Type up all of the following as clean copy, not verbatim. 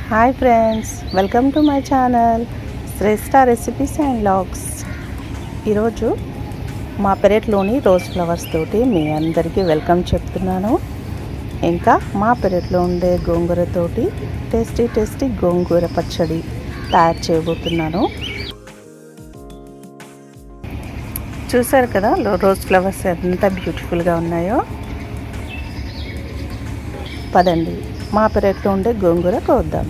Hi friends, welcome to my channel Shreshtha recipes and vlogs. ఈరోజు మా పెరట్లోని rose flowers తోటి మీ అందరికీ వెల్కమ్ చెప్తున్నాను. ఇంకా మా పెరట్లో ఉండే గోంగూరతోటి టేస్టీ గోంగూర పచ్చడి తయారు చేయబోతున్నాను. చూసారు కదా రోజ్ ఫ్లవర్స్ ఎంత బ్యూటిఫుల్గా ఉన్నాయో. పదండి మా పెరట్లో ఉండే గోంగూర కోద్దాం.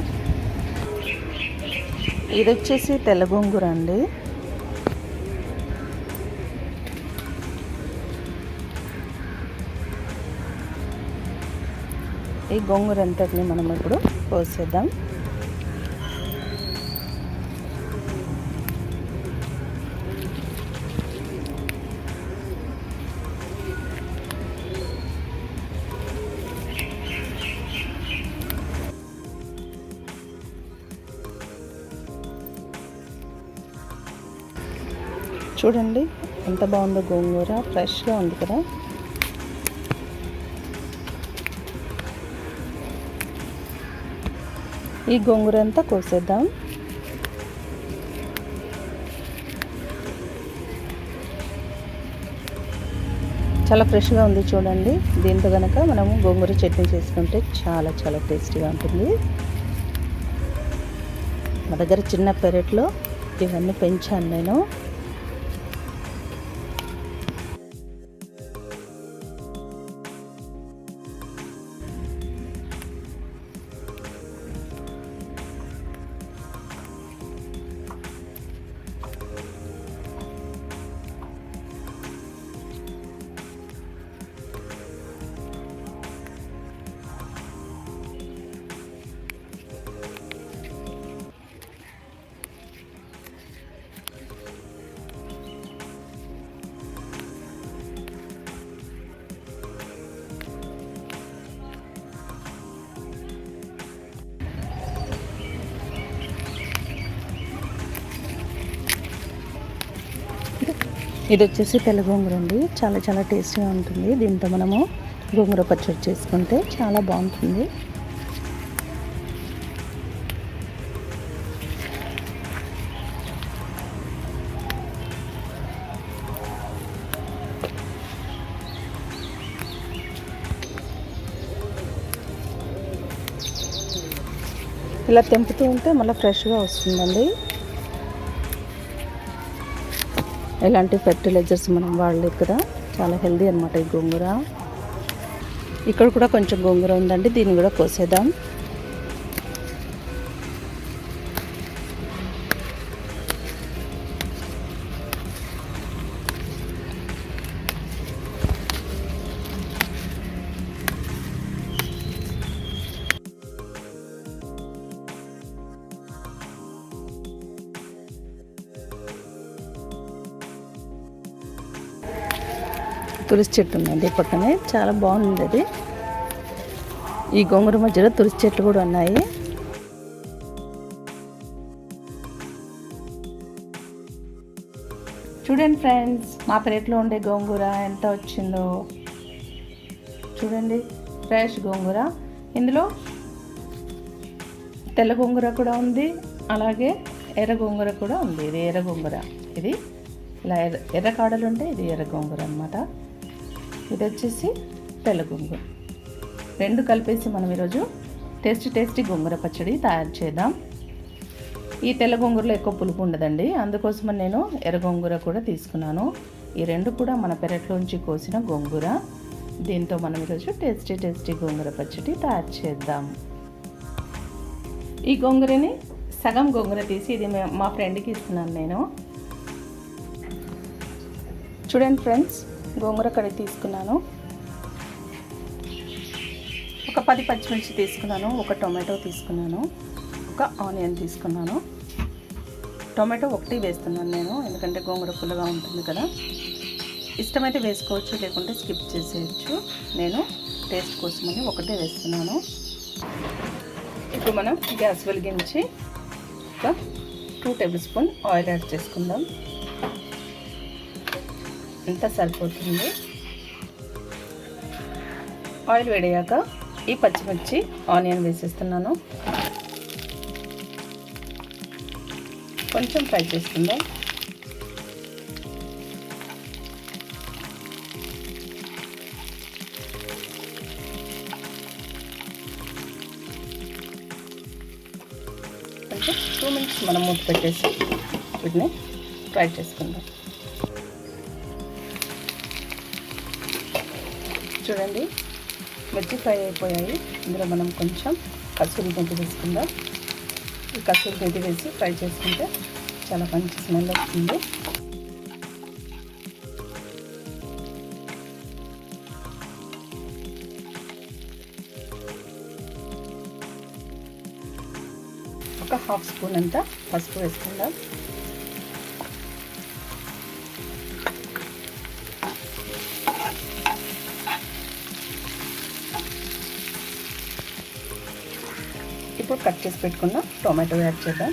ఇది వచ్చేసి తెల్ల గోంగూర అండి. ఈ గోంగూర అంతటిని మనం ఇప్పుడు కోసేద్దాం. చూడండి ఎంత బాగుందో గోంగూర, ఫ్రెష్గా ఉంది కదా. ఈ గోంగూర అంతా కోసేద్దాం. చాలా ఫ్రెష్గా ఉంది చూడండి. దీంతో కనుక మనము గోంగూర చట్నీ చేసుకుంటే చాలా టేస్టీగా ఉంటుంది. మా దగ్గర చిన్న పెరట్లో ఇవన్నీ పెంచాను నేను. ఇది వచ్చేసి తెల్ల గోంగూర అండి. చాలా టేస్టీగా ఉంటుంది. దీంతో మనము గోంగూర పచ్చడి చేసుకుంటే చాలా బాగుంటుంది. ఇలా తెంపుతూ ఉంటే మళ్ళీ ఫ్రెష్గా వస్తుందండి. ఎలాంటి ఫెర్టిలైజర్స్ మనం వాడలేదు కదా. చాలా హెల్దీ అనమాట ఈ గోంగూర. ఇక్కడ కూడా కొంచెం గోంగూర ఉందండి, దీన్ని కూడా కోసేద్దాం. తులసి చెట్టు ఉందండి పక్కనే, చాలా బాగుంది అది. ఈ గోంగూర మధ్యలో తులసి చెట్లు కూడా ఉన్నాయి. చూడండి ఫ్రెండ్స్, మా పెరట్లో ఉండే గోంగూర ఎంత వచ్చిందో చూడండి. ఫ్రెష్ గోంగూర. ఇందులో తెల్ల గోంగూర కూడా ఉంది, అలాగే ఎర్ర గోంగూర కూడా ఉంది. ఇది ఎర్ర గోంగూర. ఇది ఇలా ఎర్ర కాడలు ఉంటే ఇది ఎర్ర గోంగూర అనమాట. ఇది వచ్చేసి తెల్ల గోంగూర. రెండు కలిపేసి మనం ఈరోజు టేస్టీ గోంగూర పచ్చడి తయారు చేద్దాం. ఈ తెల్ల గోంగూరలో ఎక్కువ పులుపు ఉండదండి, అందుకోసమని నేను ఎర్ర గోంగూర కూడా తీసుకున్నాను. ఈ రెండు కూడా మన పెరట్లోంచి కోసిన గోంగూర. దీంతో మనం ఈరోజు టేస్టీ గోంగూర పచ్చడి తయారు చేద్దాం. ఈ గోంగూరని సగం గోంగూర తీసి ఇది మా ఫ్రెండ్కి ఇస్తున్నాను నేను. చూడండి ఫ్రెండ్స్, గోంగూర కడిగి తీసుకున్నాను. ఒక 10 పచ్చిమిర్చి తీసుకున్నాను, ఒక టొమాటో తీసుకున్నాను, ఒక ఆనియన్ తీసుకున్నాను. టొమాటో ఒకటి వేస్తున్నాను నేను, ఎందుకంటే గోంగూర పుల్లగా ఉంటుంది కదా. ఇష్టమైతే వేసుకోవచ్చు, లేకుంటే స్కిప్ చేసేయచ్చు. నేను టేస్ట్ కోసమని ఒకటే వేస్తున్నాను. ఇప్పుడు మనం గ్యాస్ వెలిగించి ఒక 2 టేబుల్ స్పూన్ ఆయిల్ యాడ్ చేసుకుందాం. ఇంత సరిపోతుంది. ఆయిల్ వేడయ్యాక ఈ పచ్చిమిర్చి ఆనియన్ వేసేస్తున్నాను. కొంచెం ఫ్రై చేసుకుందాం. కొంచెం 2 మినిట్స్ మనం మూత పెట్టేసి వీటిని ఫ్రై చేసుకుందాం. చూడండి, మిర్చి ఫ్రై అయిపోయాయి. ఇందులో మనం కొంచెం కసూరి మెంతి వేసుకుందాం. ఈ కసూరి మెంతి వేసి ఫ్రై చేసుకుంటే చాలా మంచి స్మెల్ వస్తుంది. ఒక 1/2 స్పూన్ అంతా పసుపు వేసుకుందాం. ఇప్పుడు కట్ చేసి పెట్టుకున్న టొమాటో యాడ్ చేద్దాం.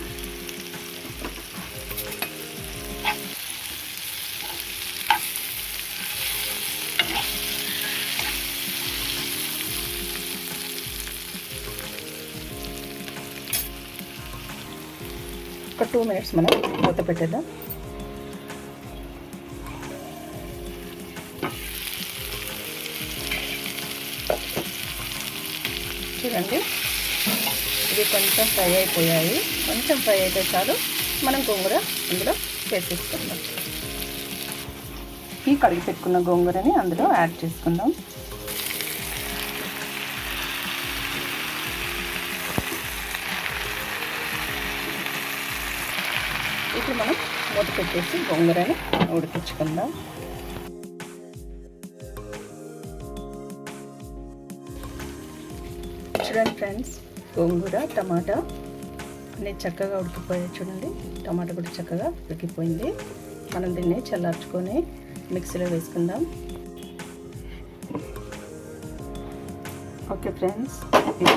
ఒక 2 మినిట్స్ మనం మూత పెట్టేద్దాం. చూడండి, ఇవి కొంచెం ఫ్రై అయిపోయాయి. కొంచెం ఫ్రై అయితే చాలు, మనం గోంగూర ఇందులో వేసేసుకుందాం. ఈ కడిగి పెట్టుకున్న గోంగూరని అందులో యాడ్ చేసుకుందాం. ఇప్పుడు మనం మూత పెట్టేసి గోంగూరని ఉడికించుకుందాం. చూడండి ఫ్రెండ్స్, గోంగూర టమాటా అన్నీ చక్కగా ఉడికిపోయాయి. చూడండి, టమాటా కూడా చక్కగా ఉడికిపోయింది. మనం దీన్ని చల్లార్చుకొని మిక్సీలో వేసుకుందాం. ఓకే ఫ్రెండ్స్, ఇది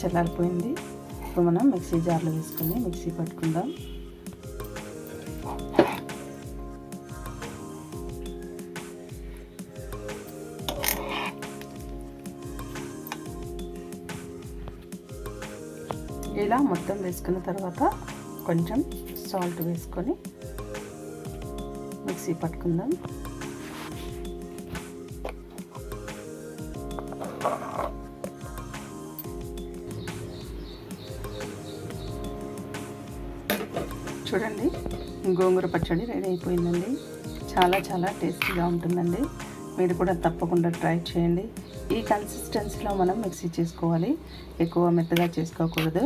చల్లారిపోయింది. ఇప్పుడు మనం మిక్సీ జార్లో వేసుకొని మిక్సీ పట్టుకుందాం. ఇలా మొత్తం వేసుకున్న తర్వాత కొంచెం సాల్ట్ వేసుకొని మిక్సీ పట్టుకుందాం. చూడండి, గోంగూర పచ్చడి రెడీ అయిపోయిందండి. చాలా చాలా టేస్టీగా ఉంటుందండి. మీరు కూడా తప్పకుండా ట్రై చేయండి. ఈ కన్సిస్టెన్సీలో మనం మిక్సీ చేసుకోవాలి, ఎక్కువ మెత్తగా చేసుకోకూడదు.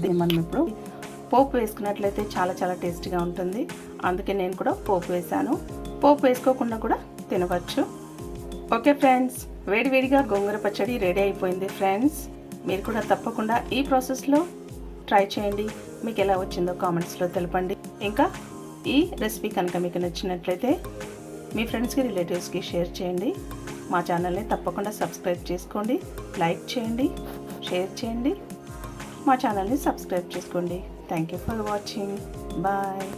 దీన్ని మనం ఇప్పుడు పోపు వేసుకున్నట్లయితే చాలా చాలా టేస్టీగా ఉంటుంది. అందుకే నేను కూడా పోపు వేసాను. పోపు వేసుకోకుండా కూడా తినవచ్చు. ఓకే ఫ్రెండ్స్, వేడివేడిగా గోంగూర పచ్చడి రెడీ అయిపోయింది ఫ్రెండ్స్. మీరు కూడా తప్పకుండా ఈ ప్రాసెస్లో ట్రై చేయండి. మీకు ఎలా వచ్చిందో కామెంట్స్లో తెలపండి. ఇంకా ఈ రెసిపీ కనుక మీకు నచ్చినట్లయితే మీ ఫ్రెండ్స్కి, రిలేటివ్స్కి షేర్ చేయండి. మా ఛానల్ని తప్పకుండా సబ్స్క్రైబ్ చేసుకోండి. లైక్ చేయండి, షేర్ చేయండి. మా ఛానల్ని సబ్స్క్రైబ్ చేసుకోండి. Thank you for watching. Bye.